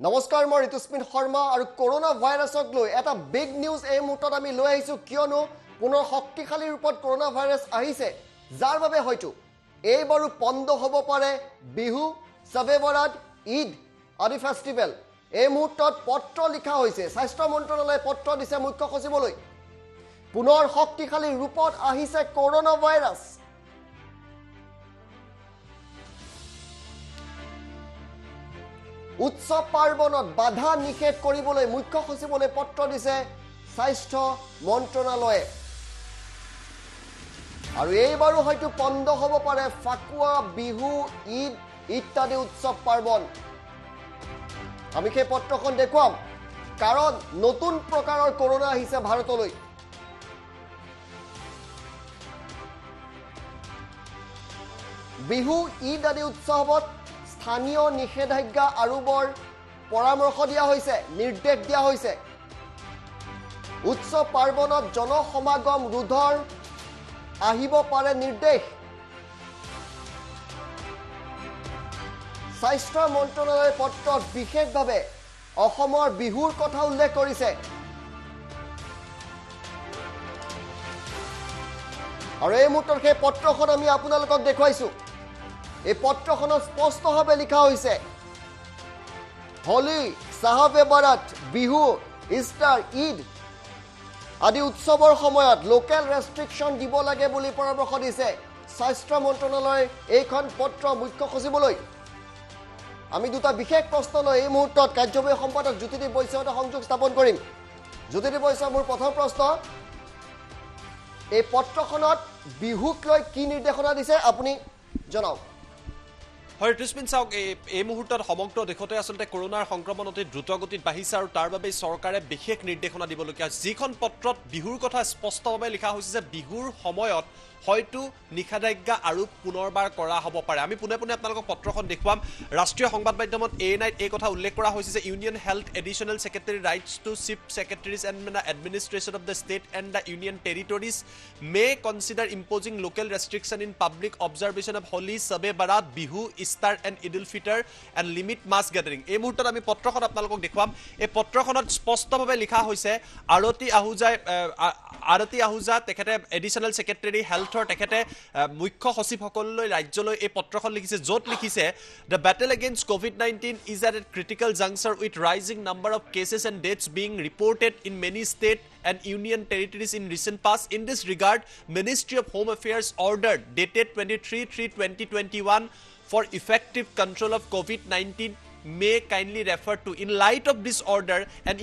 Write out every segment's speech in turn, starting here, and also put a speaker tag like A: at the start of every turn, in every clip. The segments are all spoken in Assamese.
A: নমস্কাৰ মই ঋতুস্মিন শৰ্মা আৰু কৰোনা ভাইৰাছক লৈ এটা বিগ নিউজ এই মুহূৰ্তত আমি লৈ আহিছো কিয়নো পুনৰ শক্তিশালী ৰূপত কৰোনা ভাইৰাছ আহিছে যাৰ বাবে হয়তো এইবাৰো পণ্ড হ'ব পাৰে বিহু সবে বৰাত ঈদ আদি ফেষ্টিভেল এই মুহূৰ্তত পত্ৰ লিখা হৈছে স্বাস্থ্য মন্ত্ৰালয়ে পত্ৰ দিছে মুখ্য সচিবলৈ পুনৰ শক্তিশালী ৰূপত আহিছে কৰোনা ভাইৰাছ উৎসৱ পাৰ্বণত বাধা নিষেধ কৰিবলৈ মুখ্য সচিবলৈ পত্ৰ দিছে স্বাস্থ্য মন্ত্ৰালয়ে আৰু এইবাৰো হয়তো পণ্ড হ'ব পাৰে ফাকুৱা বিহু ঈদ ইত্যাদি উৎসৱ পাৰ্বণ আমি সেই পত্ৰখন দেখুৱাম কাৰণ নতুন প্ৰকাৰৰ কৰোনা আহিছে ভাৰতলৈ বিহু ঈদ আদি উৎসৱত স্থানীয় নিষেধাজ্ঞা আৰোপৰ পৰামৰ্শ দিয়া হৈছে নিৰ্দেশ দিয়া হৈছে উৎসৱ পাৰ্বণত জনসমাগম ৰোধৰ আহিব পাৰে নিৰ্দেশ স্বাস্থ্য মন্ত্ৰালয়ৰ পত্ৰত বিশেষভাৱে অসমৰ বিহুৰ কথা উল্লেখ কৰিছে আৰু এই মুহূৰ্তত সেই পত্ৰখন আমি আপোনালোকক দেখুৱাইছো এই পত্ৰখনত স্পষ্টভাৱে লিখা হৈছে হোলি সাহাবে বাৰাত বিহু ইষ্টাৰ ঈদ আদি উৎসৱৰ সময়ত লোকেল ৰেষ্ট্ৰিকশ্যন দিব লাগে বুলি পৰামৰ্শ দিছে স্বাস্থ্য মন্ত্ৰালয়ৰ এইখন পত্ৰ মুখ্য সচিবলৈ আমি দুটা বিশেষ প্ৰশ্ন লৈ এই মুহূৰ্তত কাৰ্যবাহী সম্পাদক জ্যোতিদীপ বৈশ্যৰ সংযোগ স্থাপন কৰিম জ্যোতিদীপ বৈশ্য মোৰ প্ৰথম প্ৰশ্ন এই পত্ৰখনত বিহুক লৈ কি নিৰ্দেশনা দিছে আপুনি জনাওক
B: হয় ঋতুস্মিন চাওক এই মুহূৰ্তত সমগ্ৰ দেশতে আচলতে কৰোনাৰ সংক্ৰমণ অতি দ্ৰুতগতিত বাঢ়িছে আৰু তাৰ বাবে চৰকাৰে বিশেষ নিৰ্দেশনা দিবলগীয়া যিখন পত্ৰত বিহুৰ কথা স্পষ্টভাৱে লিখা হৈছে যে বিহুৰ সময়ত হয়তো নিষেধাজ্ঞা আৰু পুনৰবাৰ কৰা হ'ব পাৰে আমি পুনে পুনে আপোনালোকক পত্ৰখন দেখুৱাম ৰাষ্ট্ৰীয় সংবাদ মাধ্যমত ANIত এই কথা উল্লেখ কৰা হৈছে যে union health additional secretary writes to chief secretaries and administration of the state and the union territories may consider imposing local restriction in public observation of Holi Shab Barat Bihu Easter and Eid ul Fitr and limit mass gathering এই মুহূৰ্তত আমি পত্ৰখন আপোনালোকক দেখুৱাম এই পত্ৰখনত স্পষ্টভাৱে লিখা হৈছে আৰতি আহুজা তেখেতে এডিশ্যনেল ছেক্ৰেটাৰী হেল্থৰ তেখেতে মুখ্য সচিবসকললৈ ৰাজ্যলৈ এই পত্ৰখন লিখিছে য'ত লিখিছে the battle against COVID-19 is at a critical juncture with rising number of cases and deaths being reported in many state and union territories in recent past. In this regard, Ministry of Home Affairs ordered dated 23/3/2021 for effective control of COVID-19 may kindly refer to. In light of this order and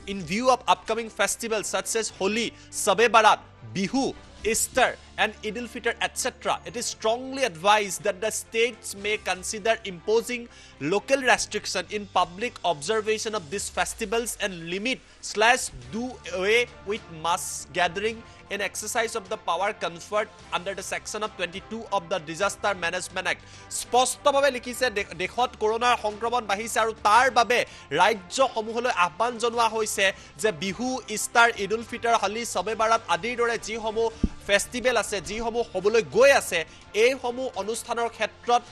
B: in view of upcoming festivals such as Holi, Sabe Barat, Bihu, Easter and Eid al-Fitr etc. It is strongly advised that the states may consider imposing local restriction in public observation of these festivals and limit/do away with mass gathering in exercise of the power conferred under the section of 22 of the Disaster Management Act. স্পষ্টভাৱে লিখিছে দেশত কৰোনাৰ সংক্ৰমণ বাঢ়িছে আৰু তাৰ বাবে ৰাজ্যসমূহলৈ আহ্বান জনোৱা হৈছে যে বিহু ইষ্টাৰ ঈদ উল ফিতৰ হোলি সবে বাৰাত আদিৰ দৰে যিসমূহ ফেষ্টিভেল আছে যিসমূহ হ'বলৈ গৈ আছে এইসমূহ অনুষ্ঠানৰ ক্ষেত্ৰত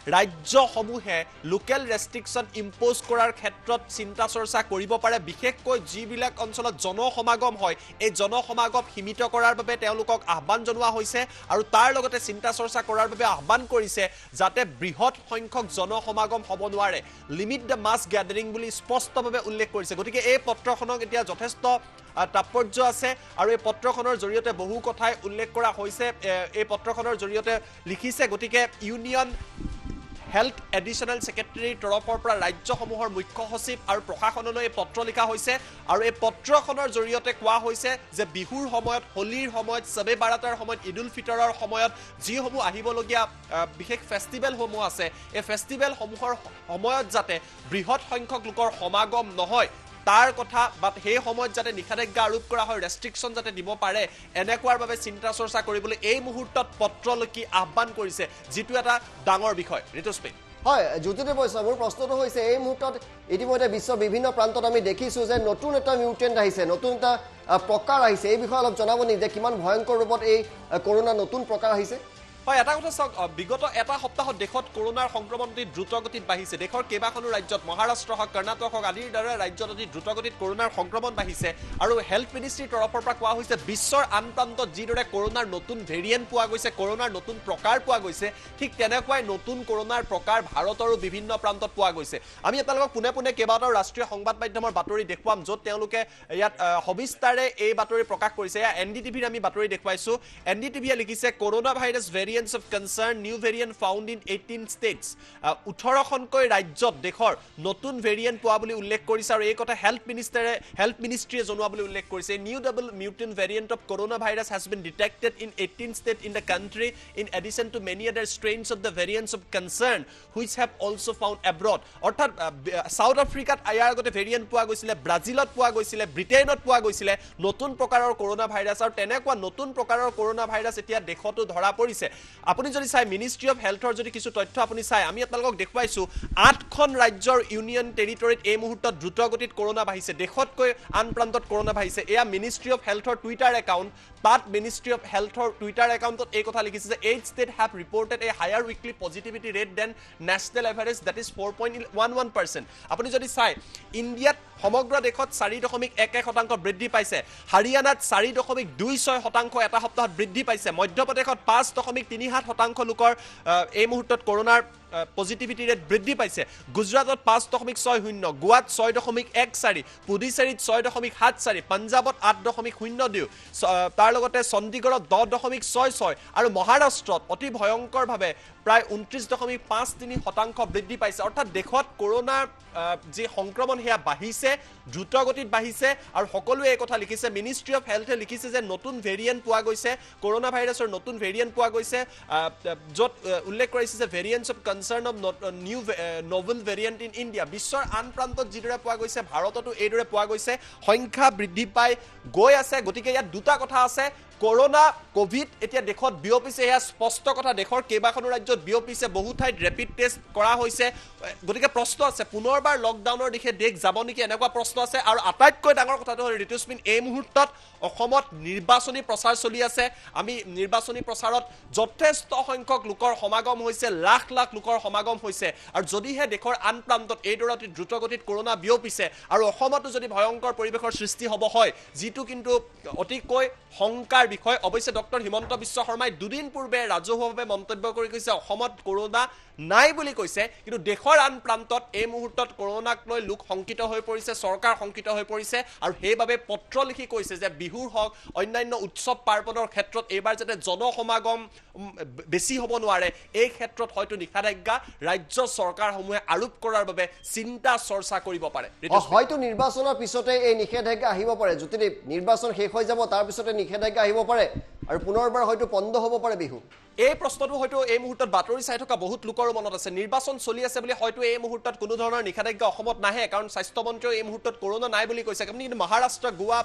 B: ৰাজ্যসমূহে লোকেল ৰেষ্ট্ৰিকশ্যন ইম্প'জ কৰাৰ ক্ষেত্ৰত চিন্তা চৰ্চা কৰিব পাৰে বিশেষকৈ যিবিলাক অঞ্চলত জনসমাগম হয় এই জনসমাগম সীমিত কৰাৰ বাবে তেওঁলোকক আহ্বান জনোৱা হৈছে আৰু তাৰ লগতে চিন্তা চৰ্চা কৰাৰ বাবে আহ্বান কৰিছে যাতে বৃহৎ সংখ্যক জনসমাগম হ'ব নোৱাৰে লিমিট দ্য মাছ গেডাৰিং বুলি স্পষ্টভাৱে উল্লেখ কৰিছে গতিকে এই পত্ৰখনক এতিয়া যথেষ্ট তাৎপৰ্য আছে আৰু এই পত্ৰখনৰ জৰিয়তে বহু কথাই উল্লেখ কৰা হৈছে এই পত্ৰখনৰ জৰিয়তে লিখিছে গতিকে ইউনিয়ন হেল্থ এডিশ্যনেল ছেক্ৰেটাৰীৰ তৰফৰ পৰা ৰাজ্যসমূহৰ মুখ্য সচিব আৰু প্ৰশাসনলৈ এই পত্ৰ লিখা হৈছে আৰু এই পত্ৰখনৰ জৰিয়তে কোৱা হৈছে যে বিহুৰ সময়ত হোলীৰ সময়ত সবে বাৰাতৰ সময়ত ঈদ উল ফিতৰৰ সময়ত যিসমূহ আহিবলগীয়া বিশেষ ফেষ্টিভেলসমূহ আছে এই ফেষ্টিভেলসমূহৰ সময়ত যাতে বৃহৎ সংখ্যক লোকৰ সমাগম নহয় তাৰ কথা বা সেই সময়ত যাতে নিষেধাজ্ঞা আৰোপ কৰা হয় ৰেষ্ট্ৰিকশ্যন যাতে দিব পাৰে এনেকুৱাৰ বাবে চিন্তা চৰ্চা কৰিবলৈ এই মুহূৰ্তত পত্ৰ লিখি আহ্বান কৰিছে যিটো এটা ডাঙৰ বিষয় ঋতুস্মিন
A: হয় জ্যোতিদীপ বৈশ্য মোৰ প্ৰশ্নটো হৈছে এই মুহূৰ্তত ইতিমধ্যে বিশ্বৰ বিভিন্ন প্ৰান্তত আমি দেখিছোঁ যে নতুন এটা মিউটেণ্ট আহিছে নতুন এটা প্ৰকাৰ আহিছে এই বিষয়ে অলপ জনাব নেকি যে কিমান ভয়ংকৰ ৰূপত এই কৰোনা নতুন প্ৰকাৰ আহিছে
B: হয় এটা কথা চাওক বিগত এটা সপ্তাহত দেশত কৰোনাৰ সংক্ৰমণ অতি দ্ৰুতগতিত বাঢ়িছে দেশৰ কেইবাখনো ৰাজ্যত মহাৰাষ্ট্ৰ হওক কৰ্ণাটক হওক আদিৰ দৰে ৰাজ্যত অতি দ্ৰুতগতিত কৰোনাৰ সংক্ৰমণ বাঢ়িছে আৰু হেল্থ মিনিষ্ট্ৰীৰ তৰফৰ পৰা কোৱা হৈছে বিশ্বৰ আন প্ৰান্তত যিদৰে কৰোনাৰ নতুন ভেৰিয়েণ্ট পোৱা গৈছে কৰোনাৰ নতুন প্ৰকাৰ পোৱা গৈছে ঠিক তেনেকুৱাই নতুন কৰোনাৰ প্ৰকাৰ ভাৰতৰো বিভিন্ন প্ৰান্তত পোৱা গৈছে আমি আপোনালোকক পোনে পোনে কেইবাটাও ৰাষ্ট্ৰীয় সংবাদ মাধ্যমৰ বাতৰি দেখুৱাম য'ত তেওঁলোকে ইয়াত সবিস্তাৰে এই বাতৰি প্ৰকাশ কৰিছে এনডিটিভিৰ আমি বাতৰি দেখুৱাইছো এনডিটিভিয়ে লিখিছে corona virus variants of concern new variant found in 18 states 18খনকৈ ৰাজ্যত দেশৰ নতুন ভেৰিয়েণ্ট পোৱা বুলি উল্লেখ কৰিছে আৰু এই কথা হেল্থ মিনিষ্ট্ৰীয়ে জনোৱা বুলি উল্লেখ কৰিছে new double mutant variant of corona virus has been detected in 18 state in the country in addition to many other strains of the variants of concern which have also' found abroad অৰ্থাৎ সাউথ আফ্ৰিকাত ইয়াৰ আগতে ভেৰিয়েণ্ট পোৱা গৈছিলে ব্ৰাজিলত পোৱা গৈছিলে ব্ৰিটেইনত পোৱা গৈছিলে নতুন প্ৰকাৰৰ কৰোনা ভাইৰাছ আৰু তেনেকুৱা নতুন প্ৰকাৰৰ কৰোনা ভাইৰাছ এতিয়া দেশতো ধৰা পৰিছে আপুনি যদি চাই মিনিষ্ট্ৰী অফ হেল্থৰ যদি কিছু তথ্য আপুনি চাই আমি আপোনালোকক দেখুৱাইছো 8খন ৰাজ্যৰ ইউনিয়ন টেৰিটৰীত এই মুহূৰ্তত দ্ৰুতগতিত কৰোনা বাঢ়িছে দেশতকৈ আন প্ৰান্তত কৰোনা বাঢ়িছে এয়া মিনিষ্ট্ৰী অফ হেল্থৰ টুইটাৰ একাউণ্ট তাত মিনিষ্ট্ৰী অফ হেল্থৰ টুইটাৰ একাউণ্টত এই কথা লিখিছে যে 8 state have reported a higher weekly positivity rate than national average that is 4.11%। আপুনি যদি চাই ইণ্ডিয়াত সমগ্ৰ দেশত 4.11% বৃদ্ধি পাইছে হাৰিয়ানাত 4.26% এটা সপ্তাহত বৃদ্ধি পাইছে মধ্যপ্ৰদেশত 5.37% লোকৰ এই মুহূৰ্তত কৰোনাৰ পজিটিভিটি ৰেট বৃদ্ধি পাইছে গুজৰাটত 5.60 গোৱাত 6.14 পুডুচেৰীত 6.74 পাঞ্জাবত 8.02 তাৰ লগতে চণ্ডীগড়ত 10.66 আৰু মহাৰাষ্ট্ৰত অতি ভয়ংকৰভাৱে প্ৰায় 29.53% বৃদ্ধি পাইছে অৰ্থাৎ দেশত কৰোনাৰ যে সংক্ৰমণ হেয়া বাঢ়িছে দ্ৰুতগতিত বাঢ়িছে আৰু সকলোৱে এই কথা লিখিছে মিনিষ্ট্ৰী অফ হেল্থে লিখিছে যে নতুন ভেৰিয়েণ্ট পোৱা গৈছে কৰোনা ভাইৰাছৰ নতুন ভেৰিয়েণ্ট পোৱা গৈছে য'ত উল্লেখ কৰিছে যে variants of concern of new novel variant in India বিশ্বৰ আন প্ৰান্তত যিদৰে পোৱা গৈছে ভাৰততো এইদৰে পোৱা গৈছে সংখ্যা বৃদ্ধি পাই গৈ আছে গতিকে ইয়াত দুটা কথা আছে কৰোনা কোভিড এতিয়া দেশত বিয়পিছে এয়া স্পষ্ট কথা দেশৰ কেইবাখনো ৰাজ্যত বিয়পিছে বহু ঠাইত ৰেপিড টেষ্ট কৰা হৈছে গতিকে প্ৰশ্ন আছে পুনৰবাৰ লকডাউনৰ দিশে দেশ যাব নেকি এনেকুৱা প্ৰশ্ন আছে আৰু আটাইতকৈ ডাঙৰ কথাটো হ'ল ঋতুস্মিন এই মুহূৰ্তত অসমত নিৰ্বাচনী প্ৰচাৰ চলি আছে আমি নিৰ্বাচনী প্ৰচাৰত যথেষ্ট সংখ্যক লোকৰ সমাগম হৈছে লাখ লাখ লোকৰ সমাগম হৈছে আৰু যদিহে দেশৰ আন প্ৰান্তত এইদৰে অতি দ্ৰুতগতিত কৰোনা বিয়পিছে আৰু অসমতো যদি ভয়ংকৰ পৰিৱেশৰ সৃষ্টি হ'ব হয় যিটো কিন্তু অতিকৈ শংকাৰ বিষয় অৱশ্যে ডক্টৰ হিমন্ত বিশ্ব শৰ্মাই দুদিন পূৰ্বে ৰাজহুৱাভাৱে মন্তব্য কৰি কৈছে অসমত কৰোনা নাই বুলি কৈছে কিন্তু দেশৰ আন প্ৰান্তত এই মুহূৰ্তত কৰোনাক লৈ লোক শংকিত হৈ পৰিছে চৰকাৰ শংকিত হৈ পৰিছে আৰু সেইবাবে পত্ৰ লিখি কৈছে যে বিহুৰ হওক অন্যান্য উৎসৱ পাৰ্বণৰ ক্ষেত্ৰত এইবাৰ যাতে জনসমাগম বেছি হ'ব নোৱাৰে এই ক্ষেত্ৰত হয়তো নিষেধাজ্ঞা ৰাজ্য চৰকাৰসমূহে আৰোপ কৰাৰ বাবে চিন্তা চৰ্চা কৰিব পাৰে
A: হয়তো নিৰ্বাচনৰ পিছতে এই নিষেধাজ্ঞা আহিব পাৰে যদি নিৰ্বাচন শেষ হৈ যাব তাৰ পিছতে নিষেধাজ্ঞা আহিব পাৰে আৰু পুনৰবাৰ হয়তো বন্ধ হ'ব পাৰে বিহু
B: এই প্ৰশ্নটো হয়তো এই মুহূৰ্তত বাতৰি চাই থকা বহুত লোকৰো মনত আছে নিৰ্বাচন চলি আছে বুলি হয়তো এই মুহূৰ্তত কোনো ধৰণৰ নিষেধাজ্ঞা অসমত নাহে কাৰণ স্বাস্থ্যমন্ত্ৰীয়ে এই মুহূৰ্তত কৰোনা নাই বুলি কৈছে কিন্তু মহাৰাষ্ট্ৰ গোৱা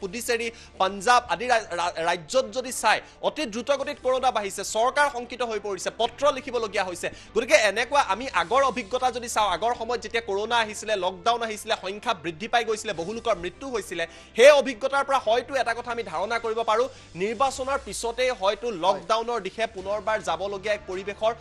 B: পুডুচেৰী পাঞ্জাব আদি ৰাজ্যত যদি চাই অতি দ্ৰুতগতিত কৰোনা বাঢ়িছে চৰকাৰ শংকিত হৈ পৰিছে পত্ৰ লিখিবলগীয়া হৈছে গতিকে এনেকুৱা আমি আগৰ অভিজ্ঞতা যদি চাওঁ আগৰ সময়ত যেতিয়া কৰোনা আহিছিলে লকডাউন আহিছিলে সংখ্যা বৃদ্ধি পাই গৈছিলে বহু লোকৰ মৃত্যু হৈছিলে সেই অভিজ্ঞতাৰ পৰা হয়তো এটা কথা আমি ধাৰণা কৰিব পাৰোঁ নিৰ্বাচনৰ পিছতে হয়তো লকডাউনৰ দিশে পুনৰবাৰ যাবলগীয়া এক পৰিৱেশৰ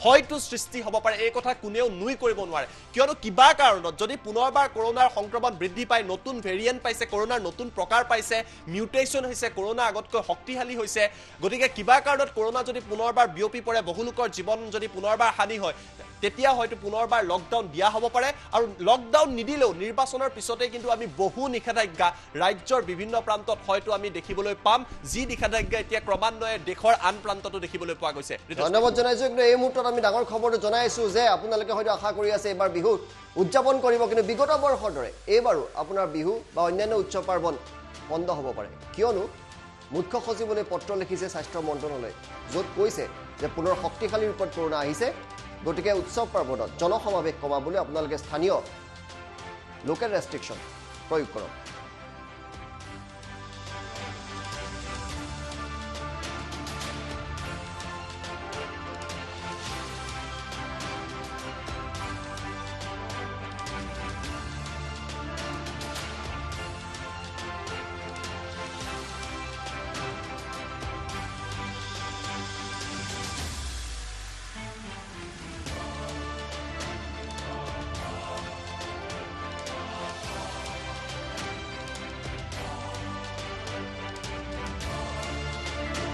B: হয়তো সৃষ্টি হ'ব পাৰে এই কথা কোনেও নুই কৰিব নোৱাৰে কিয়নো কিবা কাৰণত যদি পুনৰবাৰ কৰোনাৰ সংক্ৰমণ বৃদ্ধি পাই নতুন ভেৰিয়েণ্ট পাইছে কৰোনাৰ নতুন প্ৰকাৰ পাইছে মিউটেশ্যন হৈছে কৰোনা আগতকৈ শক্তিশালী হৈছে গতিকে কিবা কাৰণত কৰোনা যদি পুনৰবাৰ বিয়পি পৰে বহু লোকৰ জীৱন যদি পুনৰবাৰ হানি হয় তেতিয়া হয়তো পুনৰবাৰ লকডাউন দিয়া হ'ব পাৰে আৰু লকডাউন নিদিলেও নিৰ্বাচনৰ পিছতে কিন্তু আমি বহু নিষেধাজ্ঞা ৰাজ্যৰ বিভিন্ন প্ৰান্তত হয়তো আমি দেখিবলৈ পাম যি নিষেধাজ্ঞা এতিয়া ক্ৰমান্বয়ে দেশৰ আন প্ৰান্ততো দেখিবলৈ পোৱা গৈছে
A: ধন্যবাদ জনাইছো কিন্তু এই মুহূৰ্তত আমি ডাঙৰ খবৰটো জনাইছো যে আপোনালোকে হয়তো আশা কৰি আছে এইবাৰ বিহু উদযাপন কৰিব কিন্তু বিগত বৰ্ষৰ দৰে এইবাৰো আপোনাৰ বিহু বা অন্যান্য উৎসৱ পাৰ্বণ বন্ধ হ'ব পাৰে কিয়নো মুখ্য সচিবলৈ পত্ৰ লিখিছে স্বাস্থ্য মন্ত্ৰালয়ে য'ত কৈছে যে পুনৰ শক্তিশালী ৰূপত কৰোনা আহিছে গতিকে উৎসৱ পাৰ্বণত জনসমাৱেশ কমাবলৈ আপোনালোকে স্থানীয় লোকেল ৰেষ্ট্ৰিকশ্যন প্ৰয়োগ কৰক